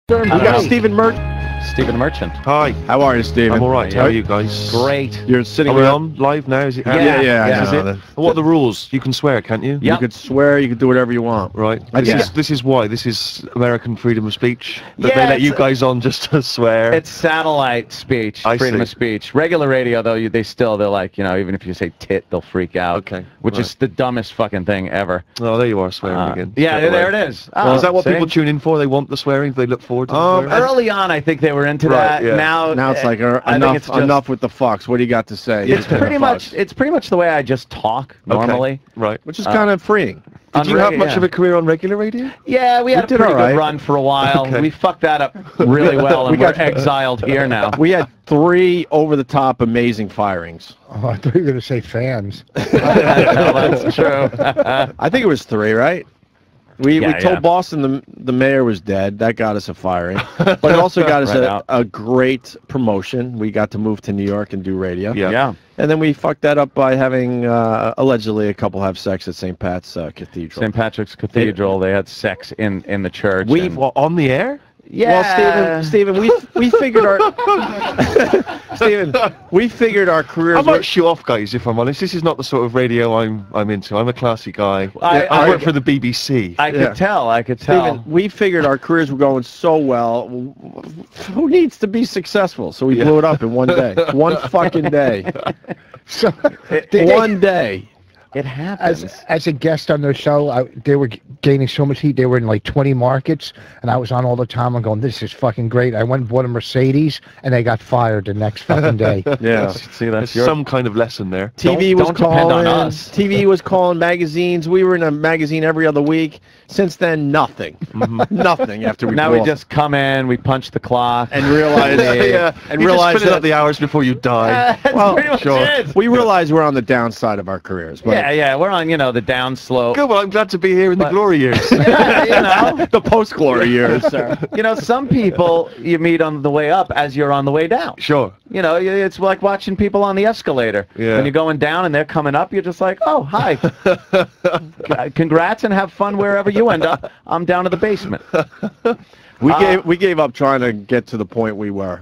We got Stephen Merchant. Stephen Merchant. Hi. How are you, Stephen? I'm all right. How are you guys? Great. You're sitting. Are we on live now? Is it? Yeah. Is it? What are the rules? You can swear, can't you? You could swear. You could do whatever you want. Right. This is why. This is American freedom of speech. That they let you guys on just to swear. It's satellite speech, freedom of speech. Regular radio, though, they're like, even if you say tit, they'll freak out. Okay. Which is the dumbest fucking thing ever. Oh, there you are, swearing again. Yeah, there it is. Well, is that what people tune in for? They want the swearing? They look forward to the swearing? Early on, I think they were into that. Yeah. Now it's like enough with the fucks. What do you got to say? It's pretty much the way I just talk normally. Right. Which is kind of freeing. Did you have much of a career on regular radio? Yeah, we had a pretty good run for a while. We fucked that up really well, and we're exiled here now. We had 3 over-the-top amazing firings. Oh, I thought you were going to say fans. No, that's true. I think it was 3, right? We told Boston the mayor was dead. That got us a firing. But it also got us a great promotion. We got to move to New York and do radio. Yeah. And then we fucked that up by having, allegedly, a couple have sex at St. Pat's Cathedral. St. Patrick's Cathedral. They had sex in the church. On the air? Yeah. Well, Stephen, we figured our we figured our careers. I might shoot off, guys. If I'm honest, this is not the sort of radio I'm into. I'm a classy guy. I work for the BBC. I could tell. Stephen, we figured our careers were going so well. Who needs to be successful? So we blew it up in one day. One fucking day. So one day. It happens. As a guest on their show, they were gaining so much heat. They were in like 20 markets, and I was on all the time. I'm going, this is fucking great. I went and bought a Mercedes, and they got fired the next fucking day. Yeah. See, that's some kind of lesson there. TV was calling. TV was calling magazines. We were in a magazine every other week. Since then, nothing. Nothing after we Now we just come in, we punch the clock. And realize, realize that the hours before you die. Well, sure. We realize we're on the downside of our careers. But yeah, we're on, the down slope. Good, well, I'm glad to be here in the glory years. The post-glory years. Some people you meet on the way up as you're on the way down. Sure. It's like watching people on the escalator. Yeah. When you're going down and they're coming up, you're just like, oh, hi. Congrats and have fun wherever you end up. I'm down to the basement. We gave up trying to get to the point we were.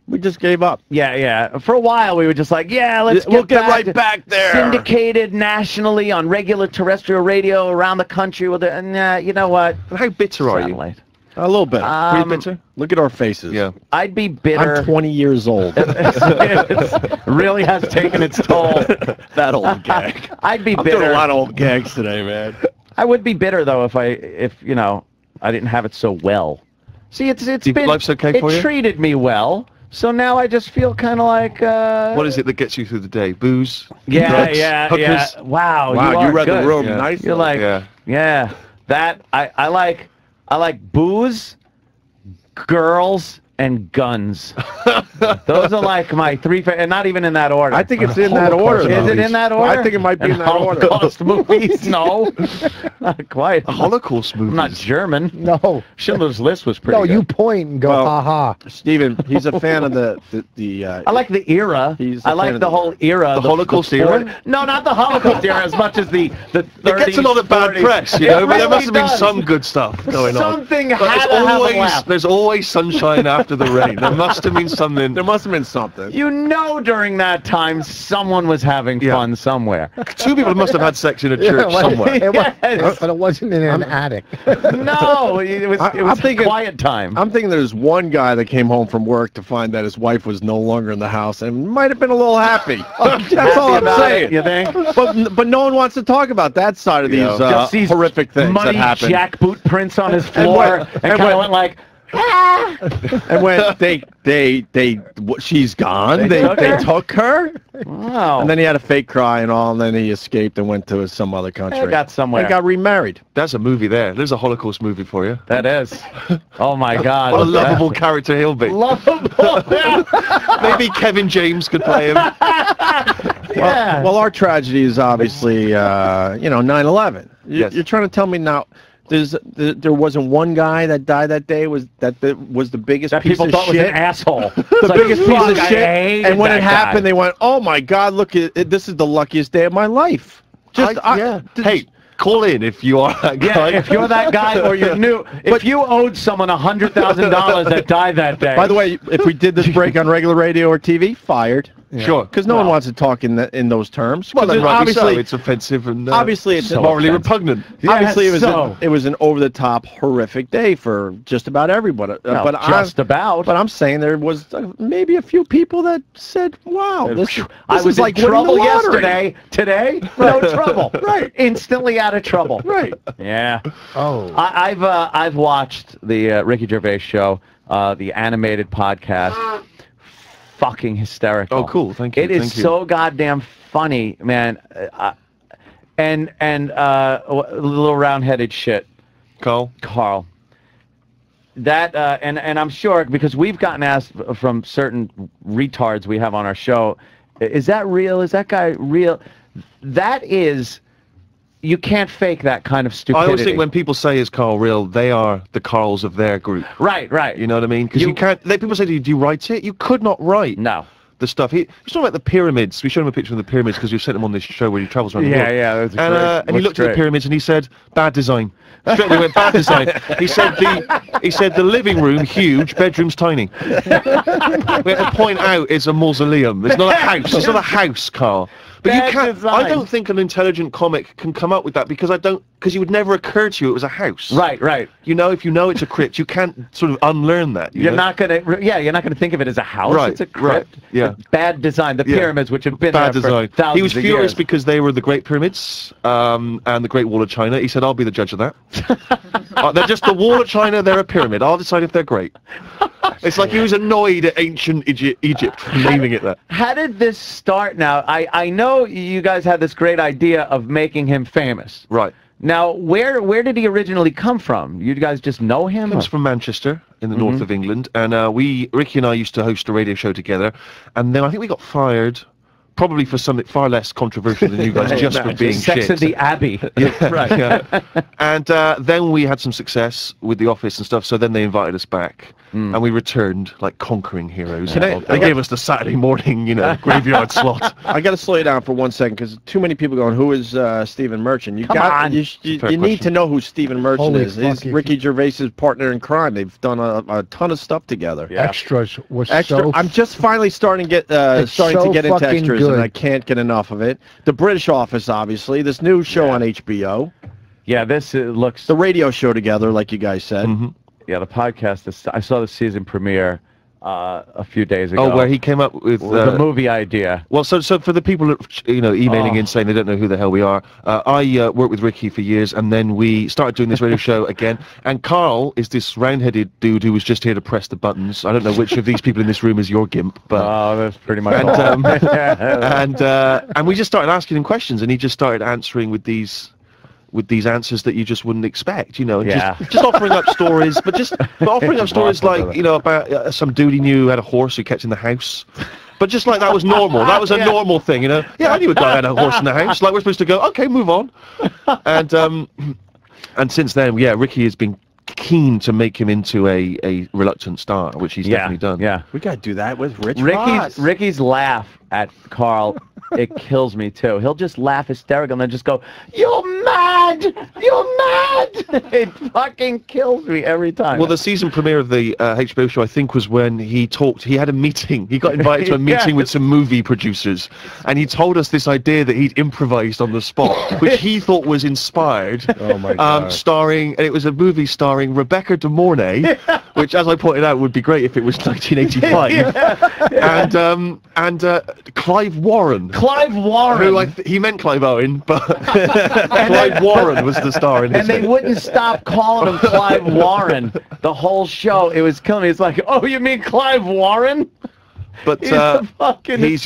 We just gave up. Yeah. For a while, we were just like, we'll get right back there. Syndicated nationally on regular terrestrial radio around the country. You know what? How bitter are you? A little bit. Are you bitter? Look at our faces. Yeah. I'd be bitter. I'm 20 years old. It really has taken its toll. That old gag. I'd be bitter. I'm doing a lot of old gags today, man. I would be bitter though if I didn't have it so well. See, life's okay for you? It treated me well. So now I just feel kind of like... What is it that gets you through the day? Booze? Drugs, yeah. hookers? Wow, you read good. the room nicely. You're like, that, I like booze, girls, and guns. Those are like my 3 and not even in that order. I think it's in that order. Is it in that order? I think it might be in that order. Holocaust movies? No. Not quite. Holocaust movies? I'm not German. No. Schindler's List was pretty good. You point and go, ha-ha. Stephen, he's a fan of the I like the era. I like the whole era. The Holocaust era? No, not the Holocaust era as much as the 30s, It gets a lot of bad 40s. press, but there must have been some good stuff going on. Something had to have a laugh. There's always sunshine after the rain. There must have been something. There must have been something. During that time, someone was having fun somewhere. 2 people must have had sex in a church somewhere. But it wasn't in an attic. No, it was a quiet time. I'm thinking there's one guy that came home from work to find that his wife was no longer in the house and might have been a little happy. That's all I'm saying. You think? But no one wants to talk about that side of these horrific things that happen. Muddy jackboot prints on his floor and kind of went like... And when she's gone, they took her. Wow. And then he had a fake cry and all, and then he escaped and went to some other country. They got somewhere. They got remarried. That's a movie there. There's a Holocaust movie for you. That is. Oh my God. What a lovable character he'll be. Lovable. Maybe Kevin James could play him. Yeah. Well, our tragedy is obviously, 9/11. Yes. You're trying to tell me now. There wasn't one guy that died that day was the biggest that piece people of thought shit. Was an asshole. The biggest piece of shit. And when it happened, they went, "Oh my God! Look, this is the luckiest day of my life." Hey, call in if you are that guy. Yeah, if you're that guy or you knew, if you owed someone $100,000 that died that day. By the way, if we did this break on regular radio or TV, fired. Yeah. Sure, because no one wants to talk in those terms. Well, then obviously, so. It's offensive and obviously it's so morally offensive. repugnant. Yeah, obviously, so. it was an over-the-top, horrific day for just about everybody. No, but about. I'm saying there was maybe a few people that said, "Wow, this I was like in trouble yesterday. Today, no trouble. Right, instantly out of trouble. Right. Yeah. Oh. I've watched the Ricky Gervais show, the animated podcast. Fucking hysterical. Oh, cool! Thank you. It is so goddamn funny, man. And little round-headed shit. Carl. That and I'm sure because we've gotten asked from certain retards we have on our show, is that real? Is that guy real? That is. You can't fake that kind of stupidity. I always think when people say is Carl real, they are the Carls of their group. Right. You know what I mean? Because you can't. People say to you, "Do you write it?" You could not write. No. The stuff. He's talking about the pyramids. We showed him a picture of the pyramids because we sent him on this show where he travels around the world. Yeah. And he looked at the pyramids and he said, "Bad design." Straight away went, "Bad design." He said the living room huge, bedrooms tiny. We have to point out it's a mausoleum. It's not a house. It's not a house, Carl. But Bad you can't. design. I don't think an intelligent comic can come up with that because it would never occur to you it was a house. Right. You know, if you know it's a crypt, you can't sort of unlearn that. You're not gonna think of it as a house. Right, It's a crypt. right, yeah. Bad design. The pyramids, which have been Bad there design. for thousands He was of furious years. because they were the Great Pyramids and the Great Wall of China. He said, "I'll be the judge of that." They're just the Wall of China. They're a pyramid. I'll decide if they're great. It's like he was annoyed at ancient Egypt for naming it that. How did this start? Now, I know you guys had this great idea of making him famous. Right. Now, where did he originally come from? You guys just know him? He comes from Manchester in the north of England, and Ricky and I used to host a radio show together, and then I think we got fired. Probably for something far less controversial than you guys, just for being Sex shit. at the Abbey. Right. Yeah. And then we had some success with The Office and stuff, so then they invited us back, and we returned like conquering heroes. They gave us the Saturday morning, graveyard slot. I got to slow you down for 1 second because too many people going, "Who is Stephen Merchant?" You need to know who Stephen Merchant is. He's Ricky Gervais's partner in crime. They've done a ton of stuff together. Yeah. Extras was so. I'm just finally starting to get into extras. And I can't get enough of it. The British Office, obviously. This new show on HBO. Yeah, this looks... The radio show together, like you guys said. Yeah, the podcast. I saw the season premiere a few days ago. Oh, where he came up with the movie idea. Well, so for the people emailing in saying they don't know who the hell we are, I worked with Ricky for years, and then we started doing this radio show again. And Carl is this round-headed dude who was just here to press the buttons. I don't know which of these people in this room is your gimp, but that's pretty much. And we just started asking him questions, and he just started answering with these answers that you just wouldn't expect, and just offering up stories, but offering up stories like, about some dude he knew who had a horse who kept in the house. But just like that was normal. That was a normal thing, Yeah, I knew a guy had a horse in the house. Like we're supposed to go, okay, move on. And since then, Ricky has been keen to make him into a reluctant star, which he's definitely done. Yeah. We got to do that with Ricky's laugh at Carl, it kills me too. He'll just laugh hysterical and then just go, "You're mad! You're mad!" It fucking kills me every time. Well, the season premiere of the HBO show, I think, was when he had a meeting. He got invited to a meeting with some movie producers, and he told us this idea that he'd improvised on the spot, which he thought was inspired. Oh my God. And it was a movie starring Rebecca De Mornay, which, as I pointed out, would be great if it was 1985. And Clive Warren. Who he meant Clive Owen, but Clive Warren was the star in his And they wouldn't stop calling him Clive Warren the whole show. It was killing me. It's like, oh, you mean Clive Warren? But he's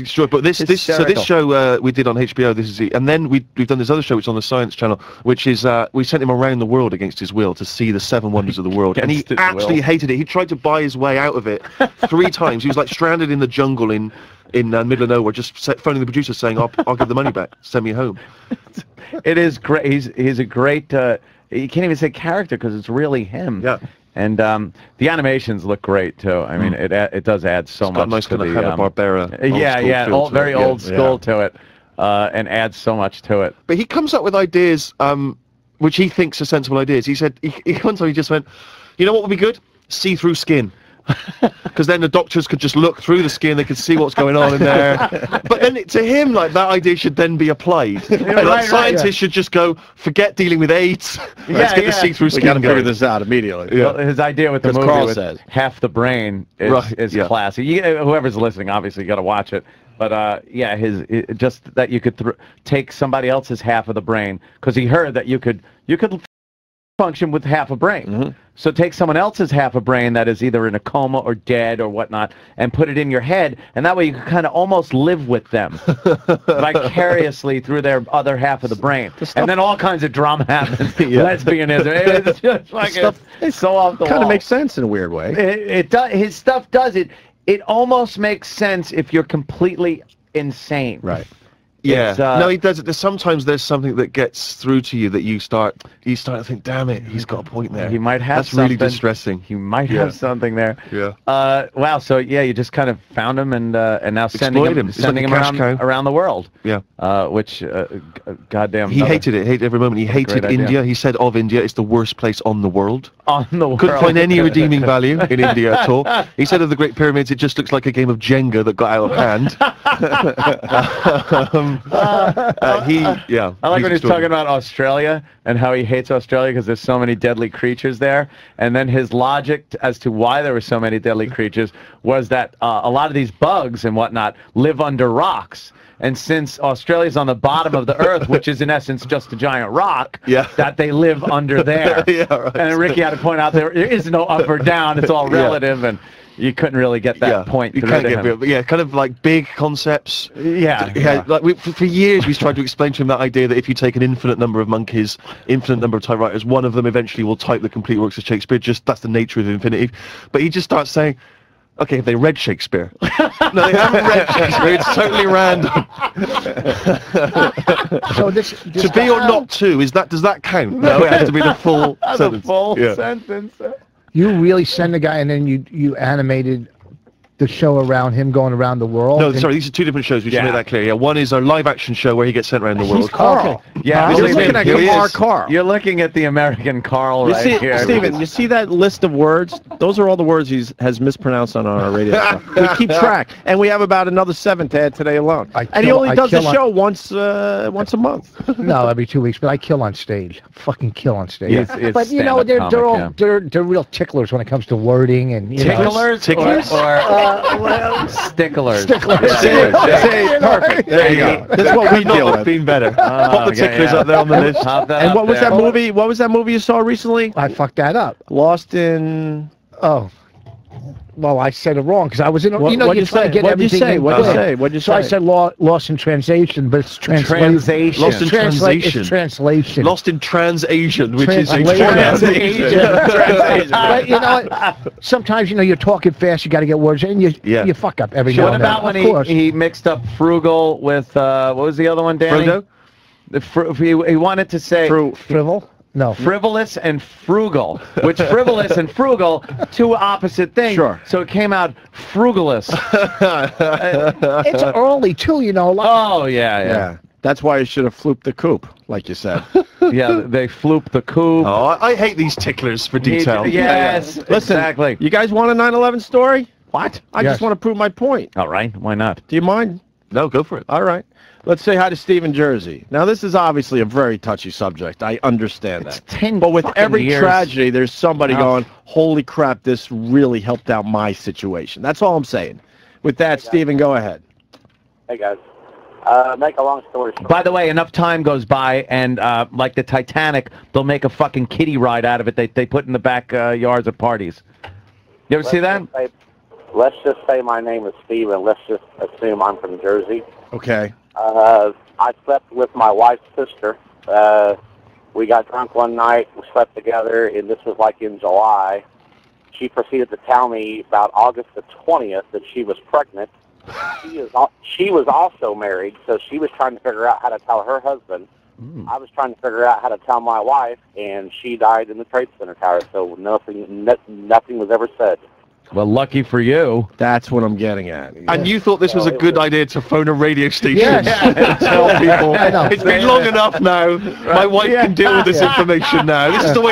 extraordinary. But this show we did on HBO. And then we've done this other show, which is on the Science Channel, which is we sent him around the world against his will to see the 7 wonders of the world, and he actually hated it. He tried to buy his way out of it 3 times. He was like stranded in the jungle in the middle of nowhere, just phoning the producer saying, "I'll give the money back. Send me home." It is great. He's a great. You can't even say character because it's really him. Yeah. And the animations look great too. I mean, it does add so much. Got a nice to kind of the Hanna-Barbera. Very old school to it, and adds so much to it. But he comes up with ideas which he thinks are sensible ideas. He said, one time he just went, you know what would be good? See-through skin. Because then the doctors could just look through the skin, they could see what's going on in there. But then to him, like, that idea should then be applied. Scientists should just go, forget dealing with AIDS. Let's get the see-through skin. We got to figure this out immediately. Well, his idea with the movie with half the brain is classy. Whoever's listening, obviously, you got to watch it. But yeah, just that you could take somebody else's half of the brain, because he heard that you could function with half a brain. Mm-hmm. So take someone else's half a brain that is either in a coma or dead or whatnot, and put it in your head, and that way you can kind of almost live with them vicariously through their other half of the brain. And then all kinds of drama happens. Lesbianism. It's just like it's so off the wall. Kind of makes sense in a weird way. It does. His stuff does it. It almost makes sense if you're completely insane. Right. Yeah. No, he does it. Sometimes there's something that gets through to you that you start to think, damn it, he's got a point there. He might have That's really distressing. He might have something there. Yeah. Wow. So yeah, you just kind of found him and now sending him around the world. Yeah. Which goddamn. He hated it. Hated every moment. He hated India. He said of India, it's the worst place on the world. On the world. Couldn't find any redeeming value in India at all. He said of the Great Pyramids, it just looks like a game of Jenga that got out of hand. I like when he's talking about Australia and how he hates Australia because there's so many deadly creatures there, and then his logic as to why there were so many deadly creatures was that a lot of these bugs and whatnot live under rocks. And since Australia's on the bottom of the earth, which is in essence just a giant rock, that they live under there. And Ricky had to point out there is no up or down; it's all relative, and you couldn't really get that point. You can't get kind of like big concepts. Yeah. Like for years we tried to explain to him that idea that if you take an infinite number of monkeys, infinite number of typewriters, one of them eventually will type the complete works of Shakespeare. Just that's the nature of infinity. But he just starts saying, okay, have they read Shakespeare? No, they haven't read Shakespeare. It's totally random. So this to be or not to, does that count? No, it has to be the full sentence. The full sentence. You really send the guy, and then you animated the show around him going around the world? No, sorry, these are two different shows. We should make that clear. Yeah, one is our live-action show where he gets sent around the world. He's Carl. Yeah, you're looking at Kamar Carl. You're looking at the American Carl right here. Steven, you see that list of words? Those are all the words he has mispronounced on our radio show. We keep track, and we have about another 7 to add today alone. And he only does the show once a month. No, every 2 weeks. But I kill on stage. Fucking kill on stage. It's but you know, they're real ticklers when it comes to wording and ticklers. Sticklers. Perfect. There you go. This is what we deal with. Been better. Pop the ticklers up there on the list. And what was that movie? What was that movie you saw recently? I fucked that up. Lost in. Oh. Well, I said it wrong because I was in. You know, you try to get everything. What'd you say? What'd you say? So I said lost in translation, but it's translation. Lost in translation. It's translation. Lost in Trans-Asian, which is Trans-Asian. But you know what? Sometimes you're talking fast. You got to get words in. You fuck up every now and then. What about when he mixed up frugal with what was the other one, Danny? Frodo. He wanted to say frivol. No. Frivolous and frugal, which frivolous and frugal, two opposite things. Sure. So it came out frugalous. It's early, too, Oh, yeah. That's why you should have flooped the coop, like you said. Yeah, they flooped the coop. Oh, I hate these ticklers for detail. Yes, Listen, exactly. You guys want a 9/11 story? What? I just want to prove my point. All right, why not? Do you mind? No, go for it. All right. Let's say hi to Steve in Jersey. Now, this is obviously a very touchy subject. I understand that. 10 but with every years. tragedy, there's somebody going, holy crap, this really helped out my situation. That's all I'm saying. With that, Steven, go ahead. Hey, guys. Make a long story short. By the way, enough time goes by, and like the Titanic, they'll make a fucking kiddie ride out of it. They put in the backyards of parties. You ever see that? Let's just say my name is Steve, and let's just assume I'm from Jersey. Okay. I slept with my wife's sister. We got drunk one night. We slept together, and this was like in July. She proceeded to tell me about August the 20th that she was pregnant. She was also married, so she was trying to figure out how to tell her husband. I was trying to figure out how to tell my wife, and she died in the Trade Center tower, so nothing was ever said. Well, lucky for you. That's what I'm getting at. And you thought this was a good idea to phone a radio station and tell people, it's been long enough now, my wife can deal with this information now. This is the way